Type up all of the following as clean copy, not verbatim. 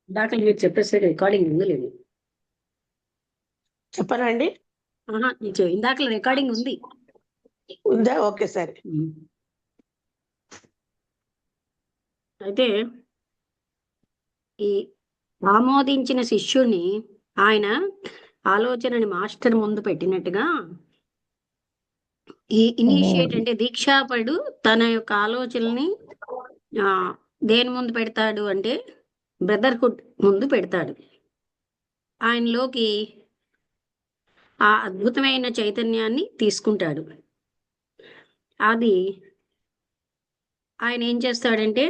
దాకా మీరు చెప్పేసరి రికార్డింగ్ ఉంది లేదు? చెప్పనండి. ఆహా, ఇందాక రికార్డింగ్ ఉంది. ఉందా? ఓకే, సరే. అయితే ఈ ఆమోదించిన శిష్యుణ్ణి ఆయన ఆలోచనని మాస్టర్ ముందు పెట్టినట్టుగా ఈ ఇనిషియేట్ అంటే దీక్షాపరుడు తన యొక్క ఆలోచనల్ని ఆ దేని ముందు పెడతాడు అంటే బ్రదర్హుడ్ ముందు పెడతాడు. ఆయనలోకి ఆ అద్భుతమైన చైతన్యాన్ని తీసుకుంటాడు. అది ఆయన ఏం చేస్తాడంటే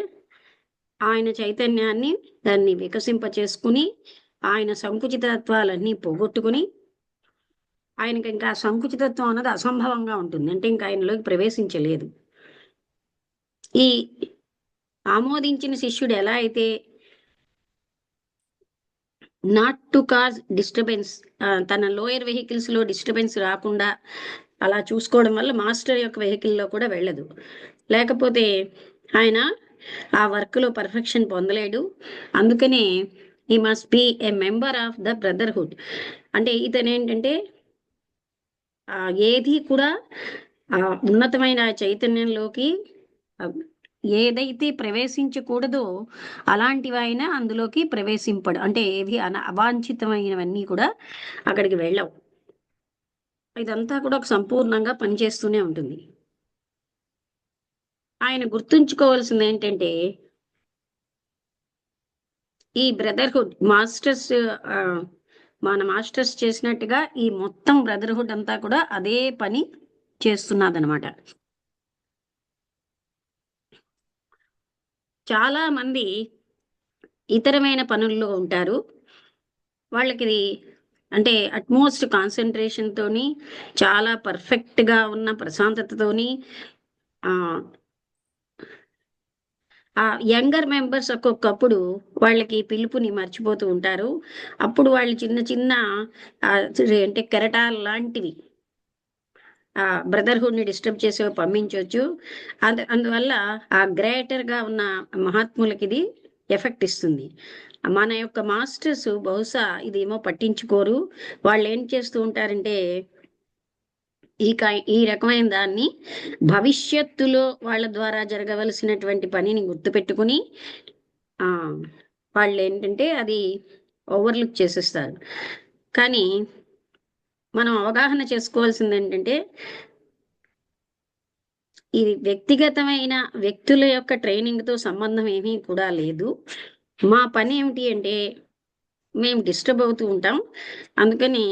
ఆయన చైతన్యాన్ని దాన్ని వికసింప చేసుకుని ఆయన సంకుచితత్వాలన్నీ పోగొట్టుకుని ఆయనకి ఇంకా సంకుచితత్వం అన్నది అసంభవంగా ఉంటుంది. అంటే ఇంకా ఆయనలోకి ప్రవేశించలేదు. ఈ ఆమోదించిన శిష్యుడు ఎలా అయితే నాట్ టు కాజ్ డిస్టర్బెన్స్, తన లోయర్ వెహికల్స్ లో డిస్టర్బెన్స్ రాకుండా అలా చూసుకోవడం వల్ల మాస్టర్ యొక్క వెహికల్లో కూడా వెళ్ళదు. లేకపోతే ఆయన ఆ వర్క్ లో పర్ఫెక్షన్ పొందలేడు. అందుకనే ఈ must be a member of the brotherhood. అంటే ఇతను ఏంటంటే ఏది కూడా ఉన్నతమైన చైతన్యంలోకి ఏదైతే ప్రవేశించకూడదో అలాంటివి ఆయన అందులోకి ప్రవేశింపడు. అంటే ఏది అవాంఛితమైనవన్నీ కూడా అక్కడికి వెళ్ళవు. ఇదంతా కూడా ఒక సంపూర్ణంగా పనిచేస్తూనే ఉంటుంది. ఆయన గుర్తుంచుకోవాల్సింది ఏంటంటే ఈ బ్రదర్హుడ్ మాస్టర్స్, మన మాస్టర్స్ చేసినట్టుగా ఈ మొత్తం బ్రదర్హుడ్ అంతా కూడా అదే పని చేస్తున్నదనమాట. చాలా మంది ఇతరమైన పనుల్లో ఉంటారు. వాళ్ళకి అంటే అట్మోస్ట్ కాన్సన్ట్రేషన్ తోని చాలా పర్ఫెక్ట్ గా ఉన్న ప్రశాంతతతోని ఆ యంగర్ మెంబర్స్ ఒక్కొక్కప్పుడు వాళ్ళకి పిలుపుని మర్చిపోతూ ఉంటారు. అప్పుడు వాళ్ళు చిన్న చిన్న అంటే కెరటాలు లాంటివి బ్రదర్హుడ్ ని డిస్టర్బ్ చేసే పంపించవచ్చు. అందువల్ల ఆ గ్రేటర్ గా ఉన్న మహాత్ములకి ఇది ఎఫెక్ట్ ఇస్తుంది. మన యొక్క మాస్టర్స్ బహుశా ఇదేమో పట్టించుకోరు. వాళ్ళు ఏం చేస్తూ ఉంటారంటే ఈ రకమైన దాన్ని భవిష్యత్తులో వాళ్ళ ద్వారా జరగవలసినటువంటి పనిని గుర్తుపెట్టుకుని ఆ వాళ్ళు ఏంటంటే అది ఓవర్లుక్ చేసేస్తారు. కానీ మనం అవగాహన చేసుకోవాల్సింది ఏంటంటే ఇది వ్యక్తిగతమైన వ్యక్తుల యొక్క ట్రైనింగ్తో సంబంధం ఏమీ కూడా లేదు. మా పని ఏమిటి అంటే మేము డిస్టర్బ్ అవుతూ ఉంటాం. అందుకని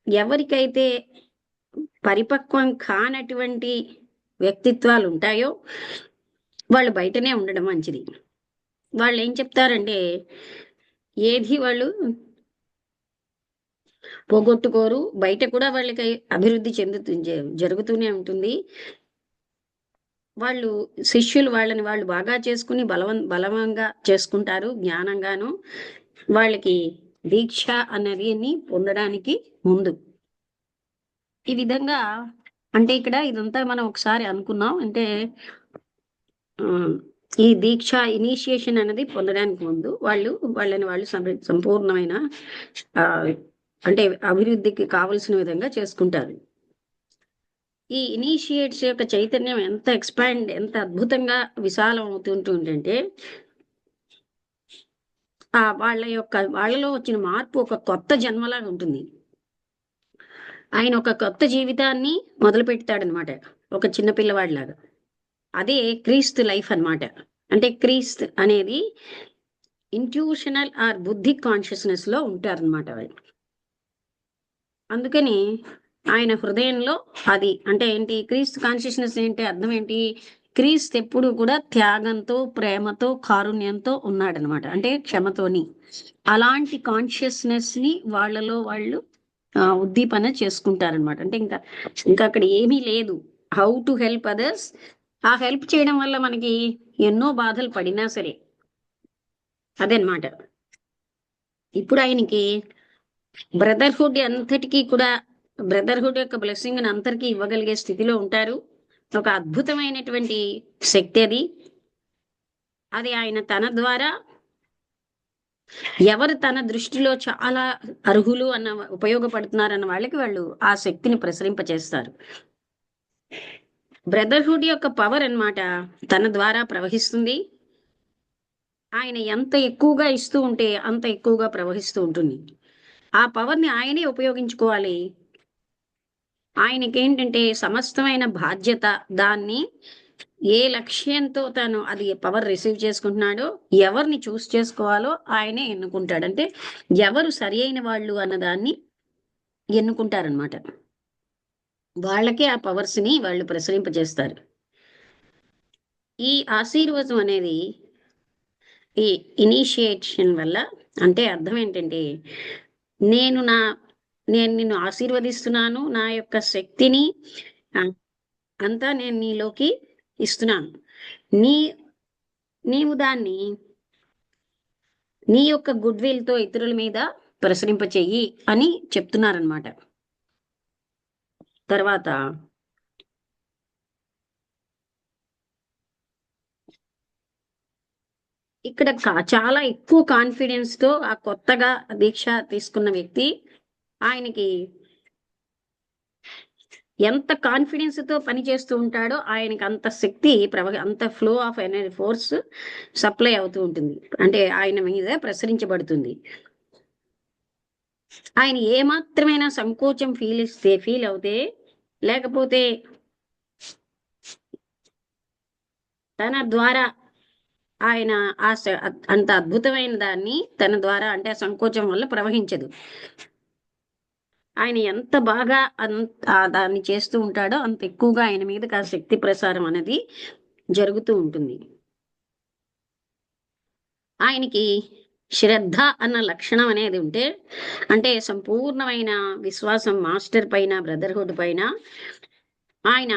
ఎవరికైతే పరిపక్వం కానటువంటి వ్యక్తిత్వాలు ఉంటాయో వాళ్ళు బయటనే ఉండడం మంచిది. వాళ్ళు ఏం చెప్తారంటే ఏది వాళ్ళు పోగొట్టుకోరు. బయట కూడా వాళ్ళకి అభివృద్ధి జరుగుతూనే ఉంటుంది. వాళ్ళు శిష్యులు వాళ్ళని వాళ్ళు బాగా చేసుకుని బలవంగా చేసుకుంటారు. జ్ఞానంగాను వాళ్ళకి దీక్ష అనేది పొందడానికి ముందు ఈ విధంగా అంటే ఇక్కడ ఇదంతా మనం ఒకసారి అనుకున్నాం. అంటే ఈ దీక్ష ఇనిషియేషన్ అనేది పొందడానికి ముందు వాళ్ళని సంపూర్ణమైన అంటే అభివృద్ధికి కావలసిన విధంగా చేసుకుంటారు. ఈ ఇనిషియేట్స్ యొక్క చైతన్యం ఎంత అద్భుతంగా విశాలం అవుతుంటుందంటే వాళ్ళలో వచ్చిన మార్పు ఒక కొత్త జన్మలాగా ఉంటుంది. ఆయన ఒక కొత్త జీవితాన్ని మొదలు పెడతాడనమాట, ఒక చిన్న పిల్లవాడిలాగా. అదే క్రీస్తు లైఫ్ అన్నమాట. అంటే క్రీస్తు అనేది ఇంట్యూషనల్ ఆర్ బుద్ధి కాన్షియస్నెస్ లో ఉంటారనమాట వాళ్ళు. అందుకని ఆయన హృదయంలో అది అంటే ఏంటి, క్రీస్తు కాన్షియస్నెస్ ఏంటి, అర్థం ఏంటి, క్రీస్తు ఎప్పుడు కూడా త్యాగంతో, ప్రేమతో, కారుణ్యంతో ఉన్నాడనమాట. అంటే క్షమతోని. అలాంటి కాన్షియస్నెస్ ని వాళ్ళలో వాళ్ళు ఉద్దీపన చేసుకుంటారనమాట. అంటే ఇంకా అక్కడ ఏమీ లేదు. How to help others. ఆ హెల్ప్ చేయడం వల్ల మనకి ఎన్నో బాధలు పడినా సరే అదనమాట. ఇప్పుడు ఆయనకి బ్రదర్హుడ్ అంతటికీ కూడా బ్రదర్హుడ్ యొక్క బ్లెస్సింగ్ అంతటికీ ఇవ్వగలిగే స్థితిలో ఉంటారు. ఒక అద్భుతమైనటువంటి శక్తి అది. అది ఆయన తన ద్వారా ఎవరు తన దృష్టిలో చాలా అర్హులు అన్న ఉపయోగపడుతున్నారన్న వాళ్ళకి వాళ్ళు ఆ శక్తిని ప్రసరింపచేస్తారు. బ్రదర్హుడ్ యొక్క పవర్ అన్నమాట తన ద్వారా ప్రవహిస్తుంది. ఆయన ఎంత ఎక్కువగా ఇస్తూ ఉంటే అంత ఎక్కువగా ప్రవహిస్తూ ఉంటుంది. ఆ పవర్‌ని ఆయనే ఉపయోగించుకోవాలి. ఆయనకేంటంటే సమస్తమైన బాధ్యత, దాన్ని ఏ లక్ష్యంతో తను అది పవర్ రిసీవ్ చేసుకుంటున్నాడో, ఎవరిని చూస్ చేసుకోవాలో ఆయనే ఎన్నుకుంటాడు. అంటే ఎవరు సరియైన వాళ్ళు అన్నదాన్ని ఎన్నుకుంటారనమాట. వాళ్ళకే ఆ పవర్స్‌ని వాళ్ళు ప్రసరింపజేస్తారు. ఈ ఆశీర్వాదం అనేది ఈ ఇనిషియేషన్ వల్ల అంటే అర్థం ఏంటంటే, నేను నా నేను నిన్ను ఆశీర్వదిస్తున్నాను. నా యొక్క శక్తిని ఆహ్, అంతా నేను నీలోకి ఇస్తున్నాను. నీ నీవు దాన్ని నీ యొక్క గుడ్ విల్‌తో ఇతరుల మీద ప్రసరింప చెయ్యి అని చెప్తున్నారనమాట. తర్వాత ఇక్కడ చాలా ఎక్కువ కాన్ఫిడెన్స్‌తో ఆ కొత్తగా దీక్ష తీసుకున్న వ్యక్తి ఆయనకి ఎంత కాన్ఫిడెన్స్‌తో పని చేస్తూ ఉంటాడో ఆయనకి అంత శక్తి అంత ఫ్లో ఆఫ్ ఫోర్స్ సప్లై అవుతూ ఉంటుంది. అంటే ఆయన మీద ప్రసరించబడుతుంది. ఆయన ఏమాత్రమైనా సంకోచం ఫీల్ అవుతే లేకపోతే తన ద్వారా ఆయన ఆ స అంత అద్భుతమైన దాన్ని తన ద్వారా అంటే ఆ సంకోచం వల్ల ప్రవహించదు. ఆయన ఎంత బాగా దాన్ని చేస్తూ ఉంటాడో అంత ఎక్కువగా ఆయన మీదకి ఆ శక్తి ప్రసారం అనేది జరుగుతూ ఉంటుంది. ఆయనకి శ్రద్ధ అన్న లక్షణం అనేది ఉంటే అంటే సంపూర్ణమైన విశ్వాసం మాస్టర్ పైన, బ్రదర్‌హుడ్ పైన ఆయన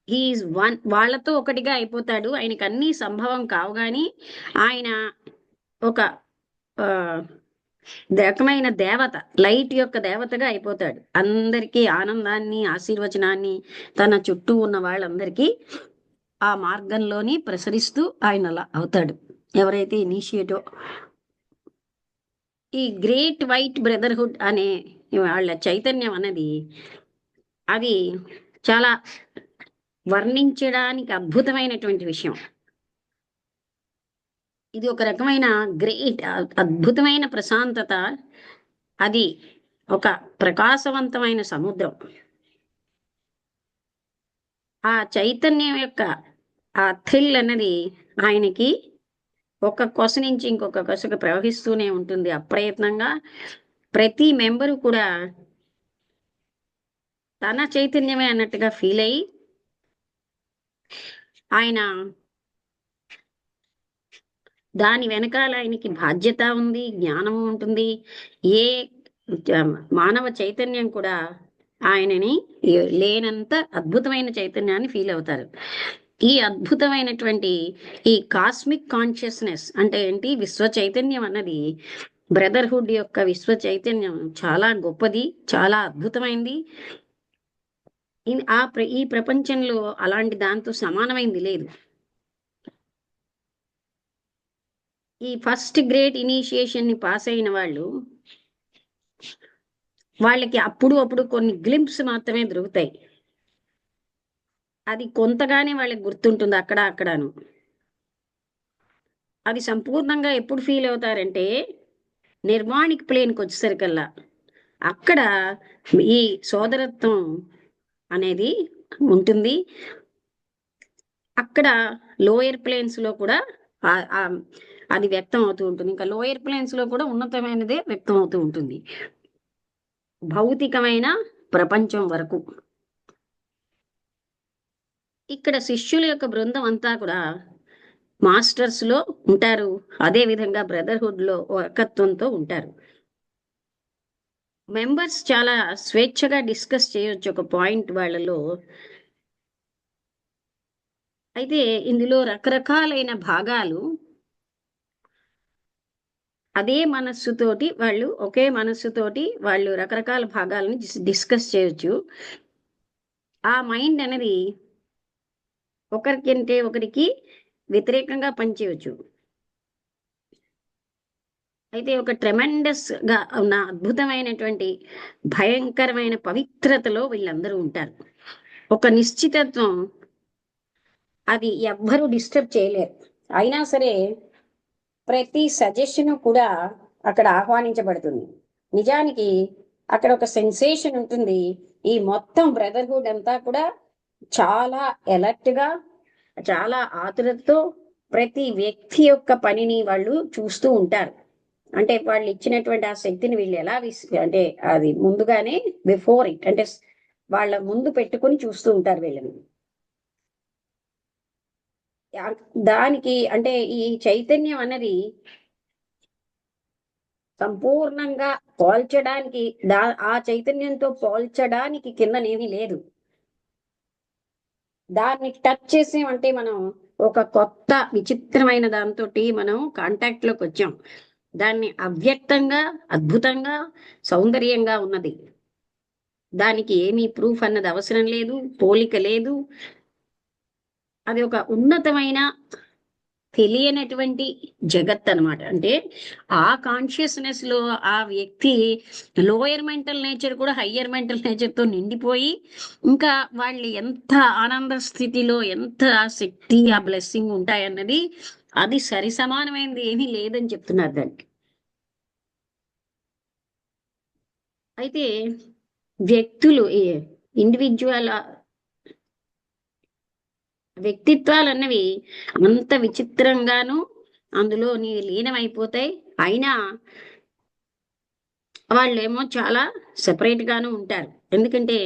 హి ఈజ్ వన్ వాళ్ళతో ఒకటిగా అయిపోతాడు. ఆయనకన్నీ సంభవం కావు గానీ ఆయన ఒక ఆహ్, రకమైన దేవత, లైట్ యొక్క దేవతగా అయిపోతాడు. అందరికీ ఆనందాన్ని, ఆశీర్వచనాన్ని తన చుట్టూ ఉన్న వాళ్ళందరికీ ఆ మార్గంలోని ప్రసరిస్తూ ఆయన అలా అవుతాడు. ఎవరైతే ఇనిషియేటో ఈ గ్రేట్ వైట్ బ్రదర్‌హుడ్ అనే వాళ్ళ చైతన్యం అన్నది అది చాలా వర్ణించడానికి అద్భుతమైనటువంటి విషయం. ఇది ఒక రకమైన అద్భుతమైన ప్రశాంతత. అది ఒక ప్రకాశవంతమైన సముద్రం. ఆ చైతన్యం యొక్క ఆ థ్రిల్ అన్నది ఆయనకి ఒక కొస నుంచి ఇంకొక కొసకు ప్రవహిస్తూనే ఉంటుంది అప్రయత్నంగా. ప్రతి మెంబరు కూడా తన చైతన్యమే అన్నట్టుగా ఫీల్ అయ్యి ఆయన దాని వెనకాల ఆయనకి బాధ్యత ఉంది, జ్ఞానము ఉంటుంది. ఏ జ మానవ చైతన్యం కూడా ఆయనని లేనంత అద్భుతమైన చైతన్యాన్ని ఫీల్ అవుతారు. ఈ అద్భుతమైనటువంటి ఈ కాస్మిక్ కాన్షియస్‌నెస్ అంటే ఏంటి? విశ్వ చైతన్యం అన్నది బ్రదర్‌హుడ్ యొక్క విశ్వ చైతన్యం చాలా గొప్పది. చాలా అద్భుతమైంది. ఈ ప్రపంచంలో అలాంటి దాంతో సమానమైంది లేదు. ఈ ఫస్ట్ గ్రేడ్ ఇనిషియేషన్‌ని పాస్ అయిన వాళ్ళు వాళ్ళకి అప్పుడు కొన్ని గ్లింప్స్ మాత్రమే దొరుకుతాయి. అది కొంతగానే వాళ్ళకి గుర్తుంటుంది అక్కడను. అది సంపూర్ణంగా ఎప్పుడు ఫీల్ అవుతారంటే నిర్వాణిక్ ప్లేన్‌కొచ్చేసరికల్లా అక్కడ ఈ సోదరత్వం అనేది ఉంటుంది. అక్కడ లోయర్ ప్లేన్స్‌లో కూడా ఆహ్, ఆహ్, అది వ్యక్తం అవుతూ ఉంటుంది. ఇంకా లోయర్ ప్లేన్స్‌లో కూడా ఉన్నతమైనదే వ్యక్తం అవుతూ ఉంటుంది. భౌతికమైన ప్రపంచం వరకు. ఇక్కడ శిష్యుల యొక్క బృందం అంతా కూడా మాస్టర్స్‌లో ఉంటారు. అదే విధంగా బ్రదర్‌హుడ్‌లో ఏకత్వంతో ఉంటారు. మెంబర్స్ చాలా స్వేచ్ఛగా డిస్కస్ చేయొచ్చు ఒక పాయింట్ వాళ్ళలో. అయితే ఇందులో రకరకాలైన భాగాలు అదే మనస్సుతోటి వాళ్ళు ఒకే మనస్సుతోటి వాళ్ళు రకరకాల భాగాలను డిస్కస్ చేయొచ్చు. ఆ మైండ్ అనేది ఒకరికంటే ఒకరికి వ్యతిరేకంగా పనిచేయవచ్చు. అయితే ఒక ట్రెమెండస్ గా ఉన్న అద్భుతమైనటువంటి భయంకరమైన పవిత్రతలో వీళ్ళందరూ ఉంటారు. ఒక నిశ్చితత్వం, అది ఎవ్వరూ డిస్టర్బ్ చేయలేరు. అయినా సరే ప్రతి సజెషన్ కూడా అక్కడ ఆహ్వానించబడుతుంది. నిజానికి అక్కడ ఒక సెన్సేషన్ ఉంటుంది. ఈ మొత్తం బ్రదర్హుడ్ అంతా కూడా చాలా అలర్ట్ గా, చాలా ఆతురతతో ప్రతి వ్యక్తి యొక్క పనిని వాళ్ళు చూస్తూ ఉంటారు. అంటే వాళ్ళు ఇచ్చినటువంటి ఆ శక్తిని వీళ్ళు ఎలా అంటే అది ముందుగానే బిఫోర్ ఇట్, అంటే వాళ్ళ ముందు పెట్టుకొని చూస్తూ ఉంటారు వీళ్ళని. దానికి అంటే ఈ చైతన్యం అన్నది సంపూర్ణంగా పోల్చడానికి, ఆ చైతన్యంతో పోల్చడానికి కిందనేమీ లేదు. దాన్ని టచ్ చేసామంటే మనం ఒక కొత్త విచిత్రమైన దాంతో మనం కాంటాక్ట్ లోకి వచ్చాం. దాన్ని అవ్యక్తంగా, అద్భుతంగా, సౌందర్యంగా ఉన్నది. దానికి ఏమీ ప్రూఫ్ అన్నది అవసరం లేదు, పోలిక లేదు. అది ఒక ఉన్నతమైన తెలియనటువంటి జగత్ అన్నమాట. అంటే ఆ కాన్షియస్నెస్ లో ఆ వ్యక్తి లోయర్ మెంటల్ నేచర్ కూడా హయ్యర్ మెంటల్ నేచర్ తో నిండిపోయి, ఇంకా వాళ్ళు ఎంత ఆనంద స్థితిలో, ఎంత శక్తి, ఆ బ్లెస్సింగ్ ఉంటాయన్నది అది సరి సమానమైనది ఏమీ లేదని చెప్తున్నారు దానికి. అయితే వ్యక్తులు, ఇండివిజువల్ వ్యక్తిత్వాలు అన్నవి అంత విచిత్రంగాను అందులో లీనమైపోతాయి. అయినా వాళ్ళేమో చాలా సెపరేట్ గాను ఉంటారు. ఎందుకంటే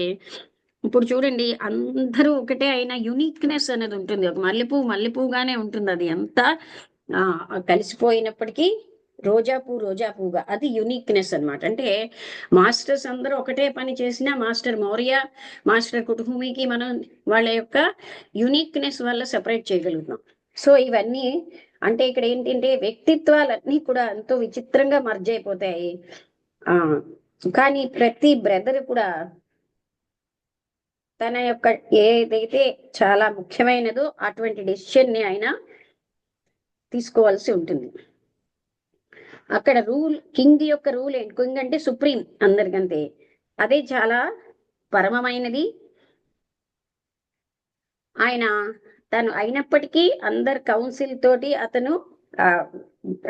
ఇప్పుడు చూడండి, అందరూ ఒకటే అయినా యూనిక్నెస్ అనేది ఉంటుంది. ఒక మల్లెపువ్వుగానే ఉంటుంది. అది ఎంత కలిసిపోయినప్పటికీ రోజా పువ్వుగా, అది యూనిక్నెస్ అన్నమాట. అంటే మాస్టర్స్ అందరూ ఒకటే పని చేసినా మాస్టర్ మౌర్య, మాస్టర్ కుటుంబీకి మనం వాళ్ళ యొక్క యూనిక్నెస్ వల్ల సెపరేట్ చేయగలుగుతాం. సో ఇవన్నీ అంటే ఇక్కడ ఏంటంటే వ్యక్తిత్వాలన్నీ కూడా ఎంతో విచిత్రంగా మర్జ్ అయిపోతాయి. కానీ ప్రతి బ్రదర్ కూడా తన యొక్క ఏదైతే చాలా ముఖ్యమైనదో అటువంటి డెసిషన్ ని ఆయన తీసుకోవాల్సి ఉంటుంది. అక్కడ రూల్, కింగ్ యొక్క రూల్ ఏంటి? కింగ్ అంటే సుప్రీం అందరికంటే, అదే చాలా పరమమైనది. ఆయన తను అయినప్పటికీ అందరి కౌన్సిల్ తోటి అతను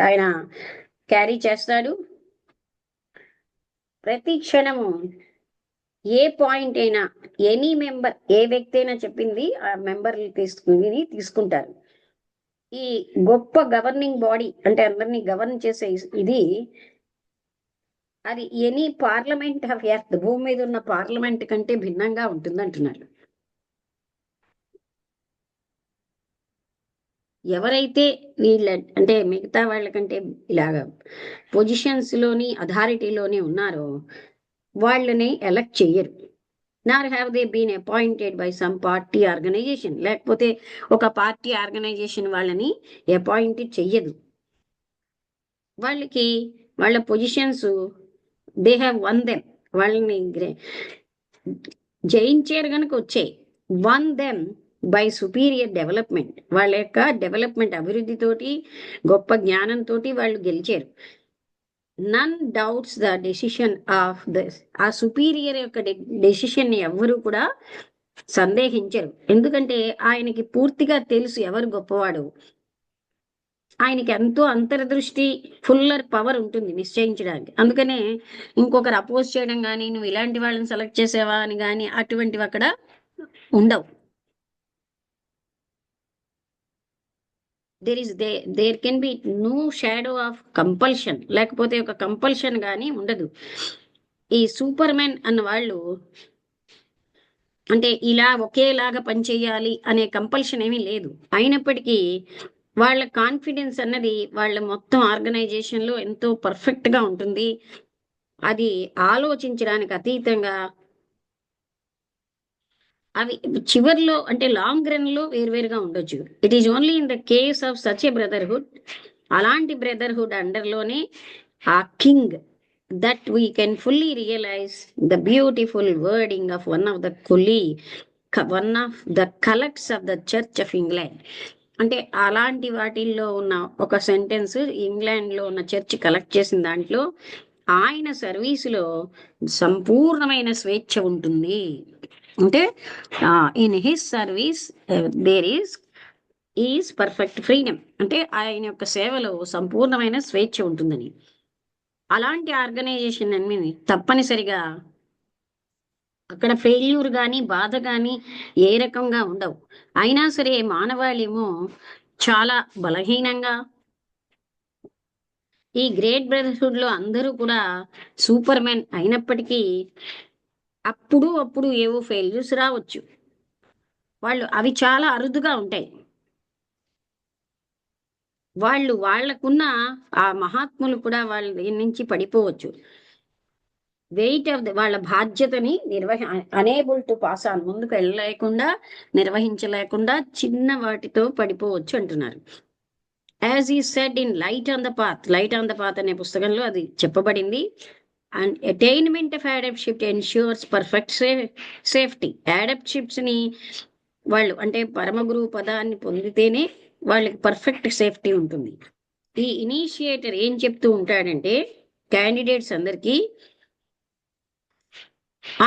ఆయన క్యారీ చేస్తాడు. ప్రతి క్షణము ఏ పాయింట్ అయినా, ఎనీ మెంబర్, ఏ వ్యక్తి అయినా చెప్పింది ఆ మెంబర్లు తీసుకుంటారు. ఈ గొప్ప గవర్నింగ్ బాడీ అంటే అందరినీ గవర్న్ చేసే ఇది, అది ఎనీ పార్లమెంట్ ఆఫ్ ఎర్త్, భూమి మీద ఉన్న పార్లమెంట్ కంటే భిన్నంగా ఉంటుంది అంటున్నారు. ఎవరైతే వీళ్ళ అంటే మిగతా వాళ్ళకంటే ఇలాగా పొజిషన్స్ లోని, అథారిటీలోని ఉన్నారో వాళ్ళని ఎలక్ట్ చెయ్యరు. Nor have they been appointed by some party organisation, లేకపోతే ఒక పార్టీ ఆర్గనైజేషన్ వాళ్ళని అపాయింట్ చెయ్యదు. వాళ్ళకి వాళ్ళ positions, they have won them, వాళ్ళని జయించారు కనుక వచ్చాయి. Won them by superior development, వాళ్ళ యొక్క డెవలప్మెంట్ అభివృద్ధితోటి, గొప్ప జ్ఞానంతో వాళ్ళు గెలిచారు. None doubts the decision of this, ఆ సుపీరియర్ యొక్క డెసిషన్ ని ఎవ్వరూ కూడా సందేహించరు. ఎందుకంటే ఆయనకి పూర్తిగా తెలుసు ఎవరు గొప్పవాడు. ఆయనకి ఎంతో అంతర్దృష్టి, ఫుల్లర్ పవర్ ఉంటుంది నిశ్చయించడానికి. అందుకనే ఇంకొకరు అపోజ్ చేయడం కానీ, నువ్వు ఇలాంటి వాళ్ళని సెలెక్ట్ చేసావా అని కానీ అటువంటివి అక్కడ ఉండవు. There can be no shadow of compulsion, లేకపోతే ఒక కంపల్షన్ కానీ ఉండదు. ఈ సూపర్ మ్యాన్ అన్న వాళ్ళు అంటే ఇలా ఒకేలాగా పనిచేయాలి అనే కంపల్షన్ ఏమీ లేదు. అయినప్పటికీ వాళ్ళ కాన్ఫిడెన్స్ అన్నది వాళ్ళ మొత్తం ఆర్గనైజేషన్ లో ఎంతో పర్ఫెక్ట్ గా ఉంటుంది. అది ఆలోచించడానికి అతీతంగా, అవి చివర్లో అంటే లాంగ్ రన్ లో వేరువేరుగా ఉండొచ్చు. It is only in the case of such a brotherhood, అలాంటి బ్రదర్హుడ్ అండర్లోనే ఆ king, that we can fully realize the beautiful wording of one of the collects of the Church of England. అంటే అలాంటి వాటిల్లో ఉన్న ఒక సెంటెన్స్ ఇంగ్లాండ్లో ఉన్న church collect చేసిన దాంట్లో ఆయన సర్వీసులో సంపూర్ణమైన స్వేచ్ఛ ఉంటుంది. అంటే in his service there is perfect freedom. అంటే ఆయన యొక్క సేవలో సంపూర్ణమైన స్వేచ్ఛ ఉంటుందని. అలాంటి ఆర్గనైజేషన్ అన్ని తప్పనిసరిగా అక్కడ ఫెయిల్యూర్ కానీ బాధ కానీ ఏ రకంగా ఉండవు. అయినా సరే మానవాళిమో చాలా బలహీనంగా, ఈ గ్రేట్ బ్రదర్హుడ్ లో అందరూ కూడా సూపర్ మెన్ అయినప్పటికీ అప్పుడు ఏవో ఫెయిల్యూర్స్ రావచ్చు. అవి చాలా అరుదుగా ఉంటాయి. వాళ్ళకున్న ఆ మహాత్ములు కూడా వాళ్ళ దీని నుంచి పడిపోవచ్చు. వెయిట్ ఆఫ్ వాళ్ళ బాధ్యతని అనేబుల్ టు పాస్ ఆన్, ముందుకు వెళ్ళలేకుండా, నిర్వహించలేకుండా చిన్న వాటితో పడిపోవచ్చు అంటున్నారు. As he said in light on the path అనే పుస్తకంలో అది చెప్పబడింది. And attainment of adeptship ensures perfect safety. Adeptships ని వాళ్ళు అంటే పరమగురు పదాన్ని పొందితేనే వాళ్ళకి పర్ఫెక్ట్ సేఫ్టీ ఉంటుంది. ఈ ఇనిషియేటర్ ఏం చెప్తూ ఉంటాడంటే క్యాండిడేట్స్ అందరికీ,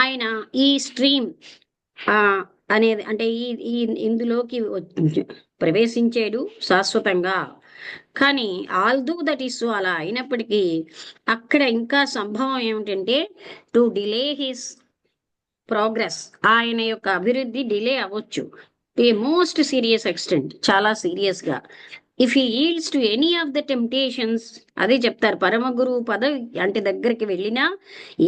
ఆయన ఈ స్ట్రీమ్ అనేది అంటే ఈ ఇందులోకి ప్రవేశించాడు శాశ్వతంగా. కానీ ఆల్దో దట్ ఈస్ సో, అలా అయినప్పటికీ అక్కడ ఇంకా సంభవం ఏమిటంటే టు డిలే హిస్ ప్రోగ్రెస్, ఆయన యొక్క అభివృద్ధి డిలే అవ్వచ్చు to a most serious extent, చాలా సీరియస్ గా. If he yields to any of the temptations, అదే చెప్తారు పరమగురు పదవి అంటే దగ్గరికి వెళ్ళినా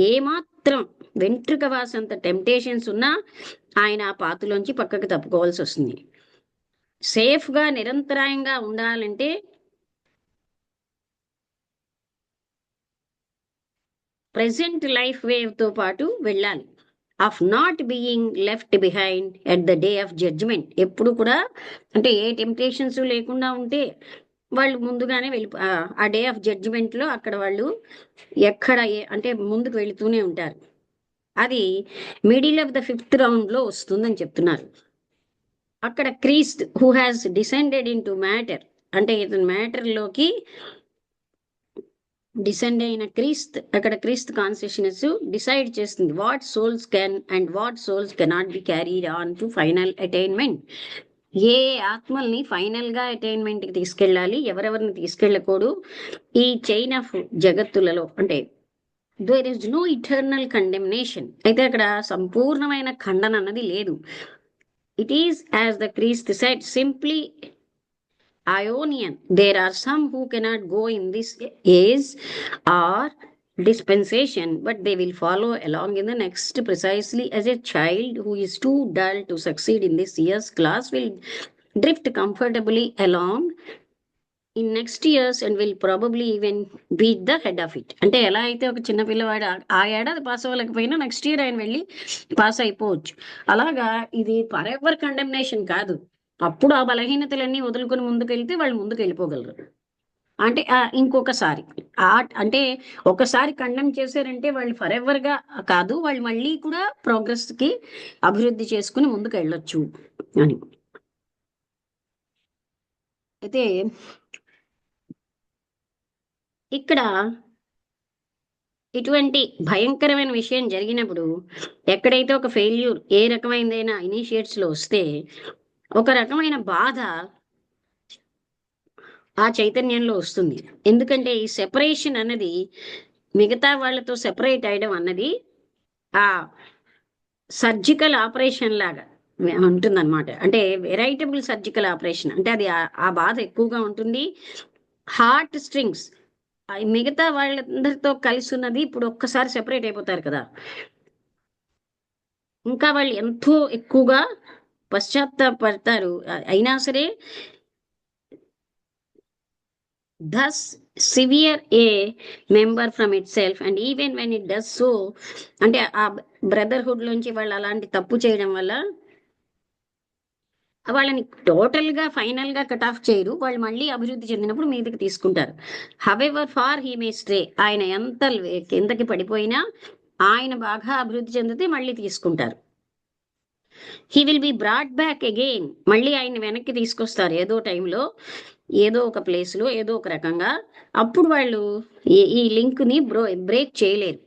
ఏమాత్రం వెంట్రుక వాసంత టెంప్టేషన్స్ ఉన్నా ఆయన ఆ పాతులోంచి పక్కకి తప్పుకోవాల్సి వస్తుంది. సేఫ్ గా నిరంతరాయంగా ఉండాలంటే ప్రెసెంట్ లైఫ్ వేవ్ తో పాటు వెళ్ళాలి. Of not being left behind at the day of judgement. ఎప్పుడు కూడా అంటే ఏ టెంప్టేషన్స్ లేకుండా ఉంటే వాళ్ళు ముందుగానే ఆ డే ఆఫ్ జడ్జిమెంట్ లో అక్కడ వాళ్ళు ఎక్కడ అంటే ముందుకు వెళుతూనే ఉంటారు. అది middle of the 5th round లో వస్తుందని చెప్తున్నారు. అక్కడ Christ who has descended into matter, అంటే ఇతను మ్యాటర్ లోకి డిసెండ్ అయిన అక్కడ క్రీస్త్ కాన్షియస్నెస్ డిసైడ్ చేస్తుంది what souls can and what souls cannot be carried on to final attainment. ఏ ఆత్మల్ని ఫైనల్ గా అటైన్మెంట్ కి తీసుకెళ్ళాలి, ఎవరెవరిని తీసుకెళ్ళకూడదు. ఈ చైన్ ఆఫ్ జగత్తులలో అంటే there is no eternal condemnation. అయితే అక్కడ సంపూర్ణమైన ఖండన అన్నది లేదు. It is as the Christ said simply Ionian. There are some who cannot go in this age or dispensation, but they will follow along in the next, precisely as a child who is too dull to succeed in this year's class will drift comfortably along in next years and will probably even beat the head of it. అంటే ఎలా అయితే ఒక చిన్న పిల్లవాడు ఆ ఏడాది pass అవ్వలేకపోయినా next year ఆయన వెళ్ళి పాస్ అయిపోవచ్చు. అలాగా ఇది ఫర్ ఎవర్ కండెమ్నేషన్ కాదు. అప్పుడు ఆ బలహీనతలన్నీ వదులుకొని ముందుకెళ్తే వాళ్ళు ముందుకు వెళ్ళిపోగలరు. అంటే ఇంకొకసారి అంటే ఒకసారి కండెమ్ చేశారంటే వాళ్ళు ఫర్ ఎవర్ గా కాదు, వాళ్ళు మళ్ళీ కూడా ప్రోగ్రెస్ కి అభివృద్ధి చేసుకుని ముందుకు వెళ్ళొచ్చు అని. అయితే ఇక్కడ ఇటువంటి భయంకరమైన విషయం జరిగినప్పుడు ఎక్కడైతే ఒక ఫెయిల్యూర్ ఏ రకమైనదైనా ఇనిషియేట్స్ లో వస్తే ఒక రకమైన బాధ ఆ చైతన్యంలో వస్తుంది. ఎందుకంటే ఈ సెపరేషన్ అన్నది మిగతా వాళ్ళతో సెపరేట్ అయ్యడం అన్నది ఆ సర్జికల్ ఆపరేషన్ లాగా ఉంటుందన్నమాట. అంటే వెరైటబుల్ సర్జికల్ ఆపరేషన్ అంటే అది ఆ బాధ ఎక్కువగా ఉంటుంది. హార్ట్ స్ట్రింగ్స్ మిగతా వాళ్ళందరితో కలిసి ఉన్నది ఇప్పుడు ఒక్కసారి సెపరేట్ అయిపోతారు కదా, ఇంకా వాళ్ళు ఎంతో ఎక్కువగా పశ్చాత్తాపడతారు. అయినా సరే thus severe a member from itself and even when it does so, అంటే ఆ బ్రదర్హుడ్ లోంచి వాళ్ళు అలాంటి తప్పు చేయడం వల్ల వాళ్ళని టోటల్ గా ఫైనల్ గా కట్ ఆఫ్ చేయరు, వాళ్ళు మళ్ళీ అభివృద్ధి చెందినప్పుడు మీదకి తీసుకుంటారు. However far he may stray, ఆయన ఎంత కిందకి పడిపోయినా ఆయన బాగా అభివృద్ధి చెందితే మళ్ళీ తీసుకుంటారు. He will be brought back again. మళ్ళీ ఆయన వెనక్కి తీసుకొస్తారు ఏదో టైంలో, ఏదో ఒక ప్లేస్లో, ఏదో ఒక రకంగా. అప్పుడు వాళ్ళు ఈ లింక్ని బ్రేక్ చేయలేరు.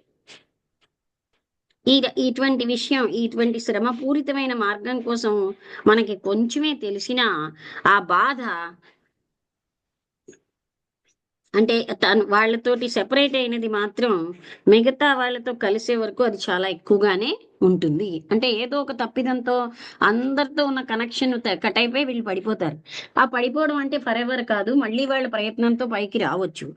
ఇటువంటి విషయం, ఇటువంటి శ్రమపూరితమైన మార్గం కోసం మనకి కొంచెమే తెలిసినా ఆ బాధ, అంటే తను వాళ్ళతోటి సెపరేట్ అయినది మాత్రం మిగతా వాళ్ళతో కలిసే వరకు అది చాలా ఎక్కువగానే ఉంటుంది. అంటే ఏదో ఒక తప్పిదంతో అందరితో ఉన్న కనెక్షన్ కట్ అయిపోయి వీళ్ళు పడిపోతారు. ఆ పడిపోవడం అంటే ఫర్ ఎవర్ కాదు, మళ్ళీ వాళ్ళ ప్రయత్నంతో పైకి రావచ్చు.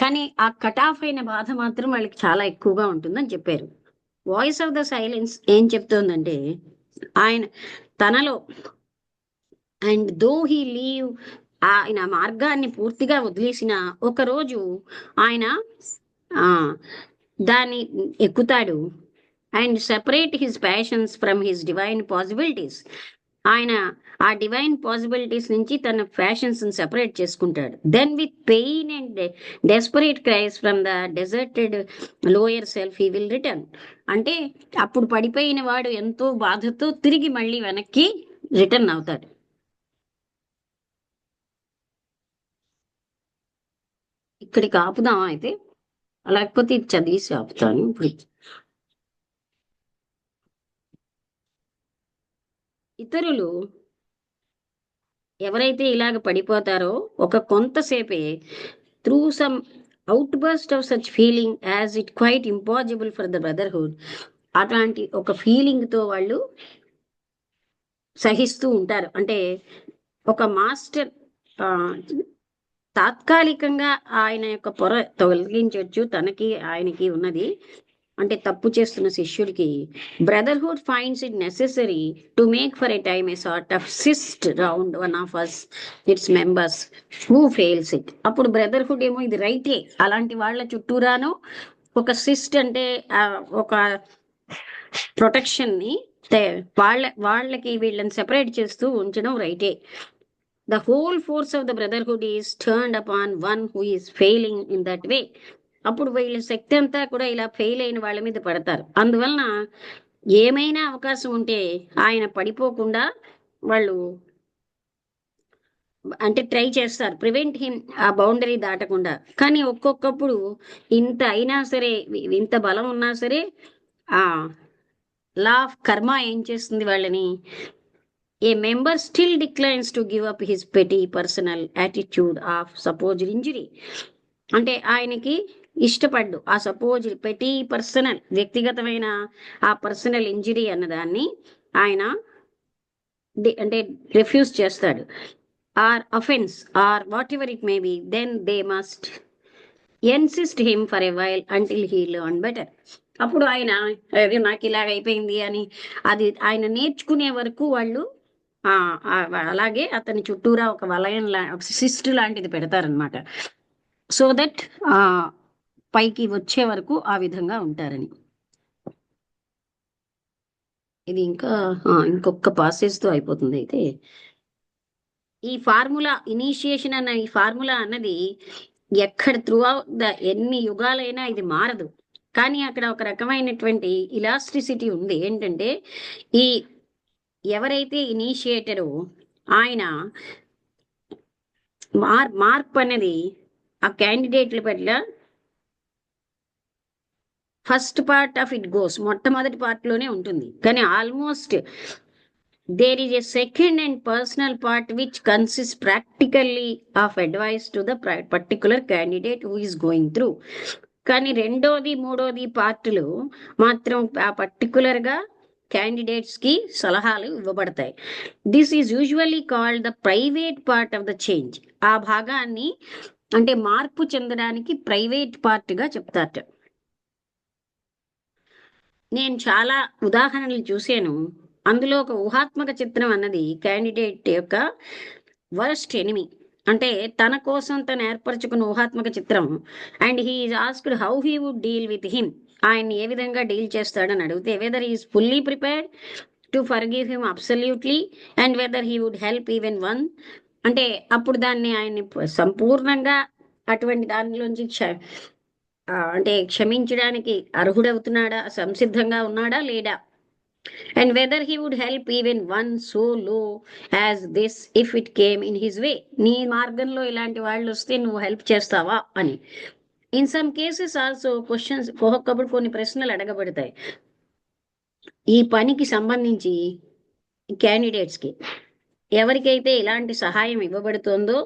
కానీ ఆ కట్ ఆఫ్ అయిన బాధ మాత్రం వాళ్ళకి చాలా ఎక్కువగా ఉంటుందని చెప్పారు. వాయిస్ ఆఫ్ ద సైలెన్స్ ఏం చెప్తోందంటే, ఆయన తనలో, అండ్ దో హీ లీవ్, ఆయన మార్గాన్ని పూర్తిగా వదిలేసిన ఒకరోజు ఆయన ఆ దాన్ని ఎక్కుతాడు. And separate his passions from his divine possibilities. ఆయన ఆ డివైన్ పాసిబిలిటీస్ నుంచి తన ఫ్యాషన్స్ సెపరేట్ చేసుకుంటాడు. Then with pain and desperate cries from the deserted lower self he will return. అంటే అప్పుడు పడిపోయిన వాడు ఎంతో బాధతో తిరిగి మళ్ళీ వెనక్కి రిటర్న్ అవుతాడు. ఇక్కడికి ఆపుదామా అయితే, లేకపోతే ఇది చదివేసి ఆపుతాను ఇప్పుడు. ఇతరులు ఎవరైతే ఇలాగ పడిపోతారో ఒక కొంతసేపే, through some outburst of such feeling as it quite impossible for the brotherhood, అట్లాంటి ఒక ఫీలింగ్తో వాళ్ళు సహిస్తూ ఉంటారు. అంటే ఒక మాస్టర్ తాత్కాలికంగా ఆయన యొక్క పొర తొలగించవచ్చు తనకి ఆయనకి ఉన్నది. అంటే తప్పు చేస్తున్న శిష్యుడికి brotherhood finds it necessary to make for a time a sort of cyst round one of us its members who fails it. అప్పుడు బ్రదర్హుడ్ ఏమో ఇది రైటే, అలాంటి వాళ్ళ చుట్టూరాను ఒక సిస్ట్ అంటే ఒక ప్రొటెక్షన్ని వాళ్ళకి వీళ్ళని సెపరేట్ చేస్తూ ఉంచడం రైటే. The whole force of the brotherhood is turned upon one who is failing in that way. అప్పుడు వీళ్ళ శక్తి అంతా కూడా ఇలా ఫెయిల్ అయిన వాళ్ళ మీద పడతారు. అందువలన ఏమైనా అవకాశం ఉంటే ఆయన పడిపోకుండా వాళ్ళు అంటే ట్రై చేస్తారు, ప్రివెంట్ హిమ్, ఆ బౌండరీ దాటకుండా. కానీ ఒక్కొక్కప్పుడు ఇంత అయినా సరే, ఇంత బలం ఉన్నా సరే, ఆ లా ఆఫ్ కర్మ ఏం చేస్తుంది వాళ్ళని, a member still declines to give up his petty personal attitude of supposed injury. అంటే ఆయనకి ఇష్టపడ్డు ఆ సపోజ్ పెటీ పర్సనల్, వ్యక్తిగతమైన ఆ పర్సనల్ ఇంజరీ అన్నదాన్ని ఆయన అంటే రిఫ్యూజ్ చేస్తాడు. Or offence or whatever it may be, then they must insist him for a while until he learn better. అప్పుడు ఆయన నాకు ఇలాగ అయిపోయింది అని అది ఆయన నేర్చుకునే వరకు వాళ్ళు అలాగే అతని చుట్టూరా ఒక వలయం ఒక సిస్ట్ లాంటిది పెడతారనమాట. సో దట్ పైకి వచ్చే వరకు ఆ విధంగా ఉంటారని. ఇది ఇంకా ఇంకొక పాసేజ్తో అయిపోతుంది. అయితే ఈ ఫార్ములా ఇనీషియేషన్ అన్న ఈ ఫార్ములా అన్నది ఎక్కడ త్రూ అవుట్ ఎన్ని యుగాలైనా ఇది మారదు. కానీ అక్కడ ఒక రకమైనటువంటి ఇలాస్టిసిటీ ఉంది. ఏంటంటే ఈ ఎవరైతే ఇనీషియేటరో ఆయన మార్పు అనేది ఆ క్యాండిడేట్ల పట్ల first part of it goes, మొట్టమొదటి పార్ట్లోనే ఉంటుంది. కానీ almost there is a second and personal part which consist practically of advice to the particular candidate who is going through. కానీ రెండోది మూడోది పార్టులు మాత్రం ఆ పర్టికులర్గా క్యాండిడేట్స్కి సలహాలు ఇవ్వబడతాయి. This is usually called the private part of the change. ఆ భాగాన్ని అంటే మార్పు చెందడానికి ప్రైవేట్ పార్ట్గా చెప్తారట. నేను చాలా ఉదాహరణలు చూశాను. అందులో ఒక ఊహాత్మక చిత్రం అన్నది క్యాండిడేట్ యొక్క వర్స్ట్ ఎనిమి, అంటే తన కోసం తను ఏర్పరచుకున్న ఊహాత్మక చిత్రం. And he is asked how he would deal with him, ఆయన్ని ఏ విధంగా డీల్ చేస్తాడని అడిగితే whether is fully prepared to forgive him absolutely and whether he would help even one. అంటే అప్పుడు దాన్ని ఆయన్ని సంపూర్ణంగా అటువంటి దానిలోంచి అంటే క్షమించడానికి అర్హుడవుతున్నాడా, సంసిద్ధంగా ఉన్నాడా లేడా, and whether he would help even one so low as this if it came in his way. నీ మార్గంలో ఇలాంటి వాళ్ళు వస్తే నువ్వు హెల్ప్ చేస్తావా అని. In some cases also questions, ఒక్కొక్కప్పుడు కొన్ని ప్రశ్నలు అడగబడతాయి ఈ పనికి సంబంధించి. క్యాండిడేట్స్ కి ఎవరికైతే ఇలాంటి సహాయం ఇవ్వబడుతుందో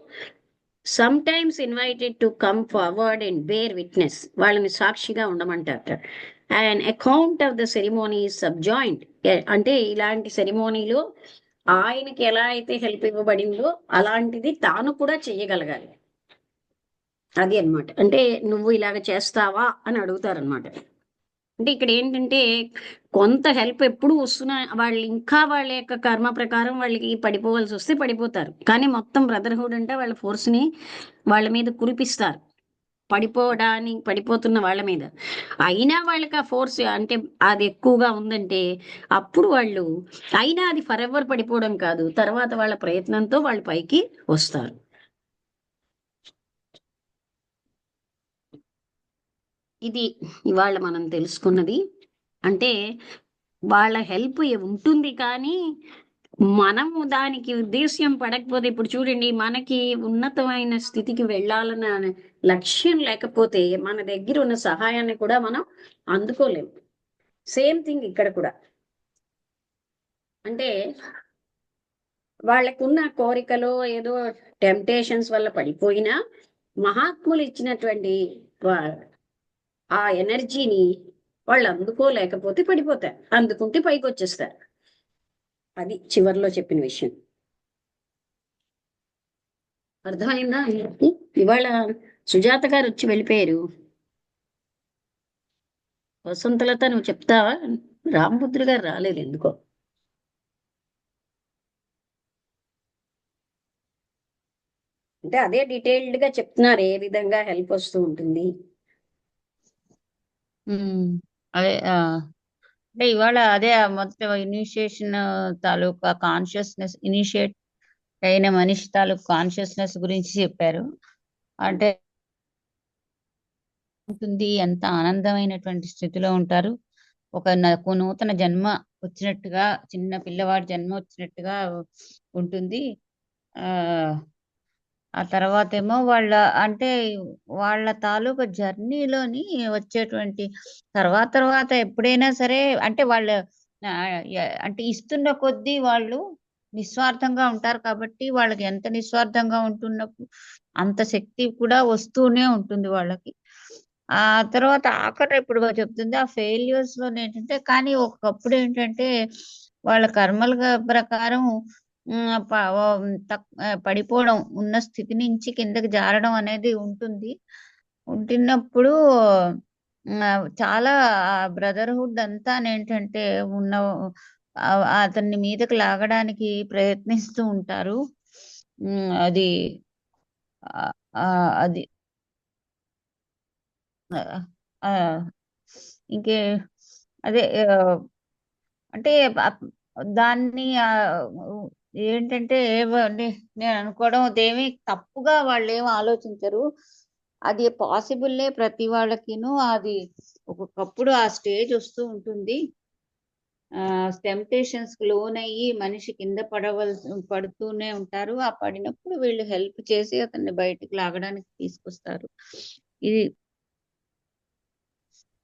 sometimes invited to come forward and bear witness, వాళ్ళని సాక్షిగా ఉండమంటారు. And account of the ceremony subjoined, అంటే ఇలాంటి సెరిమోనీలో ఆయనకి ఎలా అయితే హెల్ప్ ఇవ్వబడిందో అలాంటిది తాను కూడా చెయ్యగలగాలి. అది అన్నమాట. అంటే నువ్వు ఇలాగ చేస్తావా అని అడుగుతారనమాట. అంటే ఇక్కడ ఏంటంటే కొంత హెల్ప్ ఎప్పుడు వస్తున్నా వాళ్ళు ఇంకా వాళ్ళ యొక్క కర్మ ప్రకారం వాళ్ళకి పడిపోవాల్సి వస్తే పడిపోతారు. కానీ మొత్తం బ్రదర్హుడ్ అంటే వాళ్ళ ఫోర్స్ని వాళ్ళ మీద కురిపిస్తారు, పడిపోతున్న వాళ్ళ మీద. అయినా వాళ్ళకి ఆ ఫోర్స్ అంటే అది ఎక్కువగా ఉందంటే అప్పుడు వాళ్ళు, అయినా అది ఫర్ ఎవర్ పడిపోవడం కాదు, తర్వాత వాళ్ళ ప్రయత్నంతో వాళ్ళు పైకి వస్తారు. ఇది ఇవాళ మనం తెలుసుకున్నది. అంటే వాళ్ళ హెల్ప్ ఉంటుంది కానీ మనము దానికి ఉద్దేశ్యం పడకపోతే, ఇప్పుడు చూడండి మనకి ఉన్నతమైన స్థితికి వెళ్ళాలన్న లక్ష్యం లేకపోతే మన దగ్గర ఉన్న సహాయాన్ని కూడా మనం అందుకోలేము. సేమ్ థింగ్ ఇక్కడ కూడా. అంటే వాళ్ళకున్న కోరికలో ఏదో టెంప్టేషన్స్ వల్ల పడిపోయినా మహాత్ములు ఇచ్చినటువంటి ఆ ఎనర్జీని వాళ్ళు అందుకోలేకపోతే పడిపోతారు, అందుకుంటే పైకి వచ్చేస్తారు. అది చివర్లో చెప్పిన విషయం. అర్థమైందా? ఇవాళ సుజాత గారు వచ్చి వెళ్ళిపోయారు. వసంతలత నువ్వు చెప్తావా? రామపుత్రి గారు రాలేదు ఎందుకో. అంటే అదే డీటెయిల్డ్ గా చెప్తున్నారు ఏ విధంగా హెల్ప్ వస్తూ ఉంటుంది. అదే అంటే ఇవాళ అదే మొత్తం ఇనిషియేషన్ తాలూకా కాన్షియస్నెస్, ఇనిషియేట్ అయిన మనిషి తాలూకు కాన్షియస్నెస్ గురించి చెప్పారు. అంటే ఉంటుంది, ఎంత ఆనందమైనటువంటి స్థితిలో ఉంటారు. ఒక నూతన జన్మ వచ్చినట్టుగా, చిన్న పిల్లవాడి జన్మ వచ్చినట్టుగా ఉంటుంది. ఆ తర్వాత ఏమో అంటే వాళ్ళ తాలూకా జర్నీలోని వచ్చేటువంటి తర్వాత ఎప్పుడైనా సరే అంటే వాళ్ళ అంటే ఇస్తున్న కొద్దీ వాళ్ళు నిస్వార్థంగా ఉంటారు కాబట్టి వాళ్ళకి ఎంత నిస్వార్థంగా ఉంటున్నప్పుడు అంత శక్తి కూడా వస్తూనే ఉంటుంది వాళ్ళకి. ఆ తర్వాత ఆఖరి ఇప్పుడు చెప్తుంది ఆ ఫెయిల్యూర్స్ లో ఏంటంటే, కానీ ఒకప్పుడు ఏంటంటే వాళ్ళ కర్మల ప్రకారం పడిపోవడం, ఉన్న స్థితి నుంచి కిందకి జారడం అనేది ఉంటుంది. ఉంటున్నప్పుడు చాలా బ్రదర్హుడ్ అంతా ఏంటంటే ఉన్న అతన్ని మీదకి లాగడానికి ప్రయత్నిస్తూ ఉంటారు. అది అది ఇంకే అదే అంటే దాన్ని ఏంటంటే నేను అనుకోవడం అదేమి తప్పుగా వాళ్ళు ఏమి ఆలోచించరు. అది పాసిబుల్లే ప్రతి వాళ్ళకిను. అది ఒక్కొక్కప్పుడు ఆ స్టేజ్ వస్తూ ఉంటుంది. టెంప్టేషన్స్ కి లోన్ అయ్యి మనిషి కింద పడుతూనే ఉంటారు. ఆ పడినప్పుడు వీళ్ళు హెల్ప్ చేసి అతన్ని బయటికి లాగడానికి తీసుకొస్తారు. ఇది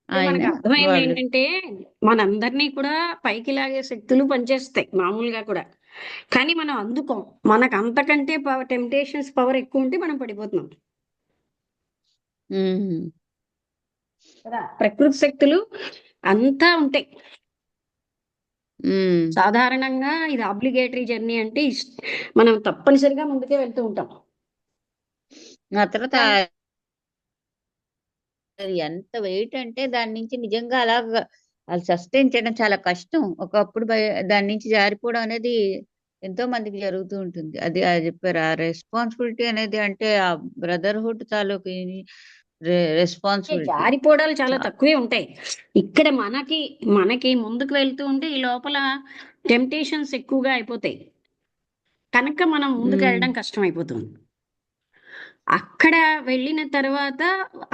మనకు అర్థమైంది ఏంటంటే మనందరినీ కూడా పైకి లాగే శక్తులు పనిచేస్తాయి మామూలుగా కూడా. కానీ మనం అందుకోం. మనకు అంతకంటే టెంప్టేషన్స్ పవర్ ఎక్కువ ఉంటే మనం పడిపోతున్నాం కదా. ప్రకృతి శక్తులు అంతా ఉంటాయి. సాధారణంగా ఇది ఆబ్లిగేటరీ జర్నీ అంటే మనం తప్పనిసరిగా ముందుకే వెళ్తూ ఉంటాం. ఆ తర్వాత ఎంత వెయిట్ అంటే దాని నుంచి నిజంగా అలాగా వాళ్ళు సస్టైన్ చేయడం చాలా కష్టం. ఒకప్పుడు దాని నుంచి జారిపోవడం అనేది ఎంతో మందికి జరుగుతూ ఉంటుంది. అది చెప్పారు. ఆ రెస్పాన్సిబిలిటీ అనేది అంటే ఆ బ్రదర్హుడ్ తాలూకు రెస్పాన్సిబిలిటీ. జారిపోవడాలు చాలా తక్కువే ఉంటాయి. ఇక్కడ మనకి ముందుకు వెళ్తూ ఉంటే ఈ లోపల టెంప్టేషన్స్ ఎక్కువగా అయిపోతాయి కనుక మనం ముందుకు వెళ్ళడం కష్టం అయిపోతుంది. అక్కడ వెళ్ళిన తర్వాత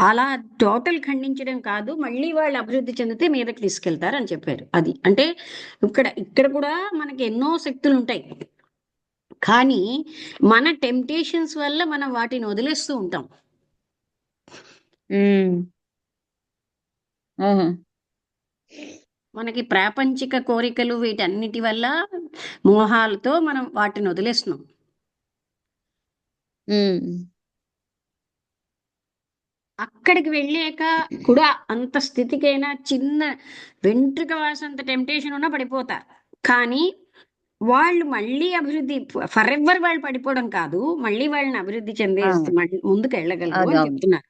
అలా టోటల్ ఖండించడం కాదు, మళ్ళీ వాళ్ళు అభివృద్ధి చెందితే మీదకి తీసుకెళ్తారు అని చెప్పారు. అది అంటే ఇక్కడ కూడా మనకి ఎన్నో శక్తులు ఉంటాయి, కానీ మన టెంప్టేషన్స్ వల్ల మనం వాటిని వదిలేస్తూ ఉంటాం. ఉమ్, ఆహా, మనకి ప్రాపంచిక కోరికలు వీటన్నిటి వల్ల మోహాలతో మనం వాటిని వదిలేస్తున్నాం. ఉమ్, అక్కడికి వెళ్ళాక కూడా అంత స్థితికైనా చిన్న వెంట్రుక వాసంత టెంప్టేషన్ ఉన్నా పడిపోతారు. కానీ వాళ్ళు మళ్ళీ అభివృద్ధి ఫర్ ఎవర్ వాళ్ళు పడిపోవడం కాదు, మళ్ళీ వాళ్ళని అభివృద్ధి ఆ, చెందేసి ముందుకు వెళ్ళగలరు అది అని అవును. చెప్తున్నారు.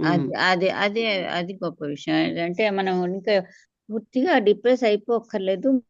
అది అది అదే అది గొప్ప విషయం. అంటే మనం ఇంకా పూర్తిగా డిప్రెస్ అయిపోక్కర్లేదు.